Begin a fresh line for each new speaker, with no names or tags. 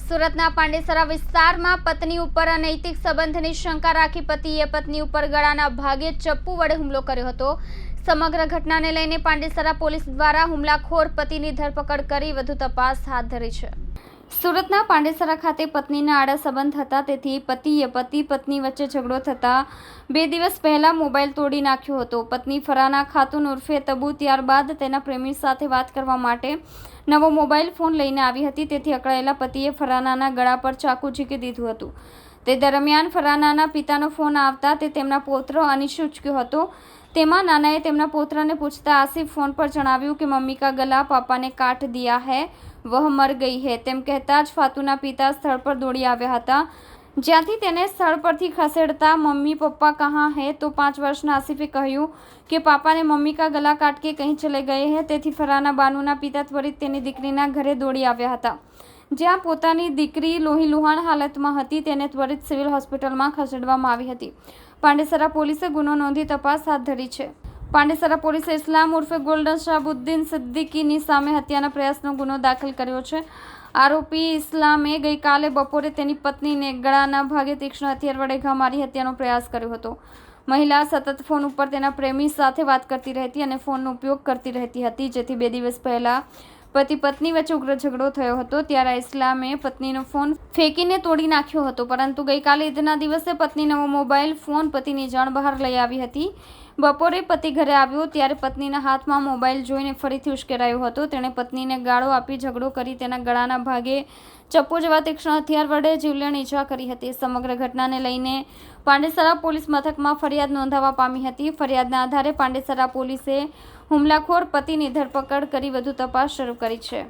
સુરતના પાંડેસરા વિસ્તારમાં પત્ની ઉપર અનૈતિક સંબંધની શંકા રાખી પતિએ પત્ની ઉપર ગળાના ભાગે ચપ્પુ વડે હુમલો કર્યો હતો। સમગ્ર ઘટનાને લઈને પાંડેસરા પોલીસ દ્વારા હુમલાખોર પતિની ધરપકડ કરી વધુ તપાસ હાથ ધરી છે। સુરતના પાંડેસરા ખાતે પત્નીના આડા સંબંધ હતા, તેથી પતિએ પત્ની વચ્ચે ઝઘડો થતા 2 દિવસ પહેલા મોબાઈલ તોડી નાખ્યો હતો। પત્ની ફરાના ખાતુન ઉર્ફે તબુ ત્યારબાદ તેના પ્રેમી સાથે વાત કરવા માટે નવો મોબાઈલ ફોન લઈને આવી હતી, તેથી અકળાયેલા પતિએ ફરાનાના ગળા પર ચાકુ ઝીકી દીધું હતું। તે દરમિયાન ફરાનાના પિતાનો ફોન આવતા તે તેમના પૌત્ર અનીશ ઉચક્યો હતો। તેમાં નાનાએ તેમના પૌત્રને પૂછતા આસિફ ફોન પર જણાવ્યું કે મમ્મી કા ગલા પાપા ને કાટ દિયા है, वह मर गई है। તેમ કહેતા જ ફાતુના પિતા સ્થળ પર દોડી આવ્યા હતા, જ્યાંથી તેને સ્થળ પરથી ખસેડતા મમ્મી પપ્પા કહાં હે તો 5 વર્ષના આસિફે કહ્યું કે પાપાને મમ્મી કા ગલા કાટ કે કहीं ચલે ગए हैं। તેથી ફરાના બાનુના પિતા ત્વરિત તેની દીકરીના ઘરે દોડી આવ્યા હતા, જ્યાં પોતાની દીકરી લોહીલુહાણ હાલતમાં હતી। તેને ત્વરિત સિવિલ હોસ્પિટલમાં ખસેડવામાં આવી હતી। પાંડેસરા પોલીસે ગુનો નોંધી તપાસ હાથ ધરી છે। પાંડેસરા પોલીસે ઇસ્લામ ઉર્ફે ગોલ્ડન શાહબુદ્દીન સિદ્દીકીની સામે હત્યાના પ્રયાસનો ગુનો દાખલ કર્યો છે। આરોપી ઇસ્લામે ગઈકાલે બપોરે તેની પત્નીને ગળાના ભાગે તીક્ષ્ણ હથિયાર વડે ઘા મારી હત્યાનો પ્રયાસ કર્યો હતો। મહિલા સતત ફોન ઉપર તેના પ્રેમી સાથે વાત કરતી રહેતી અને ફોનનો ઉપયોગ કરતી રહેતી હતી, જેથી 2 દિવસ પહેલા પતિ પત્ની વચ્ચે ઉગ્ર ઝઘડો થયો હતો। ત્યારે ઇસ્લામે પત્નીનો ફોન ફેંકીને તોડી નાખ્યો હતો, પરંતુ ગઈકાલે ઈદના દિવસે પત્ની નવો મોબાઈલ ફોન પતિની જાણ બહાર લઈ આવી હતી। બપોરે પતિ ઘરે આવ્યો ત્યારે પત્નીના હાથમાં મોબાઈલ જોઈને ફરીથી ઉશ્કેરાયો હતો। તેણે પત્નીને ગાળો આપી ઝઘડો કરી તેના ગળાના ભાગે ચપ્પુ જેવા તીક્ષ્ણ હથિયાર વડે જીવલેણ ઈજા કરી હતી। સમગ્ર ઘટનાને લઈને પાંડેસરા પોલીસ મથકમાં ફરિયાદ નોંધાવવા પામી હતી। ફરિયાદના આધારે પાંડેસરા પોલીસે હુમલાખોર પતિની ધરપકડ કરી વધુ તપાસ શરૂ કરી છે।